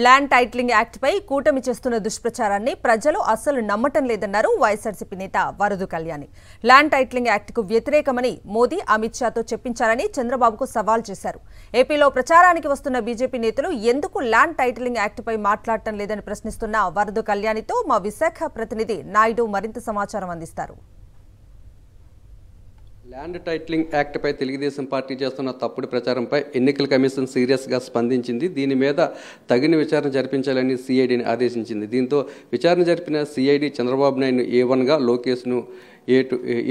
Land titling act పై కూటమి చేస్తున్న దుష్ప్రచారాన్ని ప్రజలు అస్సలు నమ్మటం లేదన్నారు వైఎస్ఆర్సీపీ నేత వరదు కళ్యాణి. ల్యాండ్ టైటిలింగ్ యాక్ట్ కు వ్యతిరేకమని మోదీ అమిత్ షాతో చెప్పించారని చంద్రబాబుకు సవాల్ చేశారు. ఏపీలో ప్రచారానికి వస్తున్న బీజేపీ నేతలు ఎందుకు ల్యాండ్ టైటిలింగ్ యాక్ట్ పై మాట్లాడటం లేదని ప్రశ్నిస్తున్న వరదు కళ్యాణితో మా విశాఖ ప్రతినిధి నాయుడు మరింత సమాచారం అందిస్తారు. ల్యాండ్ టైటిలింగ్ యాక్ట్ పై తెలుగుదేశం పార్టీ చేస్తున్న తప్పుడు ప్రచారంపై ఎన్నికల కమిషన్ సీరియస్గా స్పందించింది. దీని మీద తగిన విచారణ జరిపించాలని సిఐడిని ఆదేశించింది. దీంతో విచారణ జరిపిన సిఐడి చంద్రబాబు నాయుడును A1గా, లోకేష్ను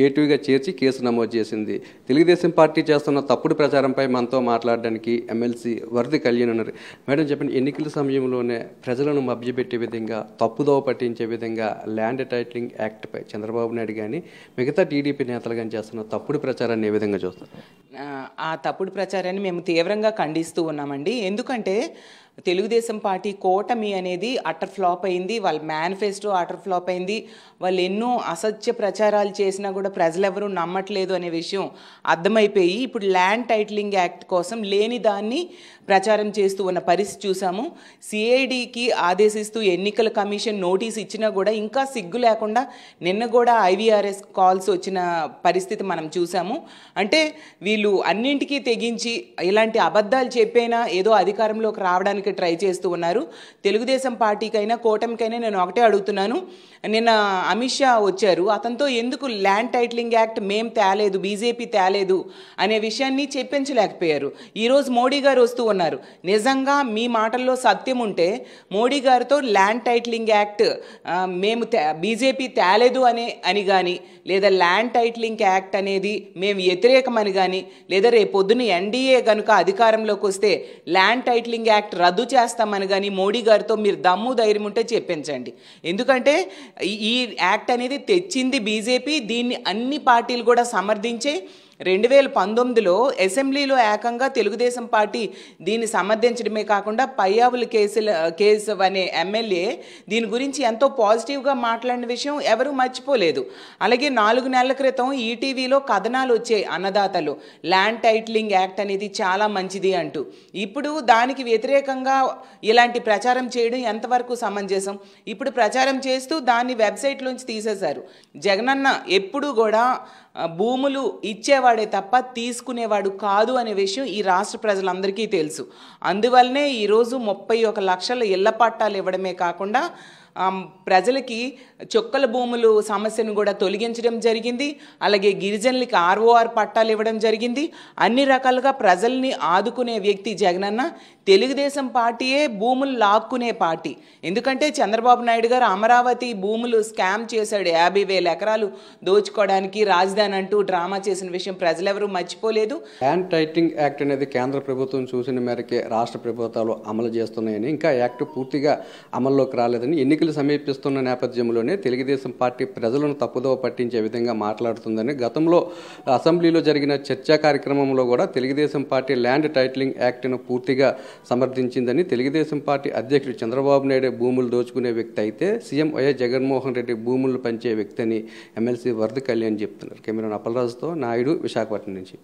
A2గా చేర్చి కేసు నమోదు చేసింది. తెలుగుదేశం పార్టీ చేస్తున్న తప్పుడు ప్రచారంపై మనతో మాట్లాడడానికి ఎమ్మెల్సీ వరది కళ్యాణ్ ఉన్నారు. మేడం చెప్పండి, ఎన్నికల సమయంలోనే ప్రజలను మభ్యపెట్టే విధంగా, తప్పుదోవ పట్టించే విధంగా ల్యాండ్ టైటిలింగ్ యాక్ట్పై చంద్రబాబు నాయుడు కానీ మిగతా టీడీపీ నేతలు కానీ చేస్తున్న తప్పుడు ప్రచారాన్ని ఏ విధంగా చూస్తారు? ఆ తప్పుడు ప్రచారాన్ని మేము తీవ్రంగా ఖండిస్తూ ఉన్నామండి. ఎందుకంటే తెలుగుదేశం పార్టీ కూటమి అనేది అటర్ ఫ్లాప్ అయింది, వాళ్ళ మేనిఫెస్టో అటర్ ఫ్లాప్ అయింది. వాళ్ళు ఎన్నో అసత్య ప్రచారాలు చేసినా కూడా ప్రజలెవరూ నమ్మట్లేదు అనే విషయం అర్థమైపోయి ఇప్పుడు ల్యాండ్ టైటిలింగ్ యాక్ట్ కోసం లేని దాన్ని ప్రచారం చేస్తూ ఉన్న పరిస్థితి చూసాము. సిఐడికి ఆదేశిస్తూ ఎన్నికల కమిషన్ నోటీస్ ఇచ్చినా కూడా ఇంకా సిగ్గు లేకుండా నిన్న కూడా IVRS కాల్స్ వచ్చిన పరిస్థితి మనం చూసాము. అంటే వీళ్ళు అన్నింటికీ తెగించి ఇలాంటి అబద్ధాలు చెప్పైనా ఏదో అధికారంలోకి రావడానికి ట్రై చేస్తూ ఉన్నారు. తెలుగుదేశం పార్టీకైనా కూటమికైనా నేను ఒకటే అడుగుతున్నాను, నిన్న అమిత్ షా వచ్చారు, అతనితో ఎందుకు ల్యాండ్ టైటిలింగ్ యాక్ట్ మేం తేలేదు, బీజేపీ తేలేదు అనే విషయాన్ని చెప్పించలేకపోయారు. ఈరోజు మోడీ గారు వస్తూ ఉన్నారు. నిజంగా మీ మాటల్లో సత్యం ఉంటే మోడీ గారితో ల్యాండ్ టైటిలింగ్ యాక్ట్ మేము బీజేపీ తేలేదు అని కానీ, లేదా ల్యాండ్ టైటిలింగ్ యాక్ట్ అనేది మేము వ్యతిరేకమని కానీ, లేదా రేపొద్దున NDA కనుక అధికారంలోకి వస్తే ల్యాండ్ టైటిలింగ్ యాక్ట్ రద్దు చేస్తామని కానీ మోడీ గారితో మీరు దమ్ము ధైర్యం ఉంటే చెప్పించండి. ఎందుకంటే ఈ యాక్ట్ అనేది తెచ్చింది బీజేపీ, దీన్ని అన్ని పార్టీలు కూడా సమర్థించే 2019లో అసెంబ్లీలో ఏకంగా తెలుగుదేశం పార్టీ దీన్ని సమర్థించడమే కాకుండా పయ్యావుల కేసు అనే ఎమ్మెల్యే దీని గురించి ఎంతో పాజిటివ్గా మాట్లాడిన విషయం ఎవరూ మర్చిపోలేదు. అలాగే 4 నెలల క్రితం ఈటీవీలో కథనాలు వచ్చాయి అన్నదాతలు, ల్యాండ్ టైటిలింగ్ యాక్ట్ అనేది చాలా మంచిది అంటూ. ఇప్పుడు దానికి వ్యతిరేకంగా ఇలాంటి ప్రచారం చేయడం ఎంతవరకు సమంజసం? ఇప్పుడు ప్రచారం చేస్తూ దాన్ని వెబ్సైట్లోంచి తీసేశారు. జగనన్న ఎప్పుడు కూడా భూములు ఇచ్చేవాడే తప్ప తీసుకునేవాడు కాదు అనే విషయం ఈ రాష్ట్ర ప్రజలందరికీ తెలుసు. అందువల్లనే ఈరోజు 31 లక్షల ఇళ్ల పట్టాలు ఇవ్వడమే కాకుండా ప్రజలకి చొక్కల భూములు సమస్యను కూడా తొలగించడం జరిగింది. అలాగే గిరిజనులకి ROR పట్టాలు ఇవ్వడం జరిగింది. అన్ని రకాలుగా ప్రజల్ని ఆదుకునే వ్యక్తి జగనన్న. తెలుగుదేశం పార్టీయే భూములు లాక్కునే పార్టీ. ఎందుకంటే చంద్రబాబు నాయుడు గారు అమరావతి భూములు స్కామ్ చేశాడు, 50,000 ఎకరాలు దోచుకోవడానికి రాజధాని అంటూ డ్రామా చేసిన విషయం ప్రజలెవరూ మర్చిపోలేదు. ల్యాండ్ టైటిలింగ్ యాక్ట్ అనేది కేంద్ర ప్రభుత్వం చూసిన మేరకే రాష్ట్ర ప్రభుత్వాలు అమలు చేస్తున్నాయని, ఇంకా యాక్ట్ పూర్తిగా అమల్లోకి రాలేదని, ఎన్నికలు సమీపిస్తున్న నేపథ్యంలోనే తెలుగుదేశం పార్టీ ప్రజలను తప్పుదోవ పట్టించే విధంగా మాట్లాడుతుందని గతంలో అసెంబ్లీలో జరిగిన చర్చా కార్యక్రమంలో కూడా తెలుగుదేశం పార్టీ ల్యాండ్ టైటిలింగ్ యాక్ట్ను పూర్తిగా సమర్థించిందని, తెలుగుదేశం పార్టీ అధ్యక్షుడు చంద్రబాబు నాయుడు భూములు దోచుకునే వ్యక్తి అయితే సీఎం వైఎస్ జగన్మోహన్ రెడ్డి భూములు పంచే వ్యక్తి అని ఎమ్మెల్సీ వరద కళ్యాణ్ చెప్తున్నారు. కెమెరా అప్పలరాజుతో నాయుడు, విశాఖపట్నం నుంచి.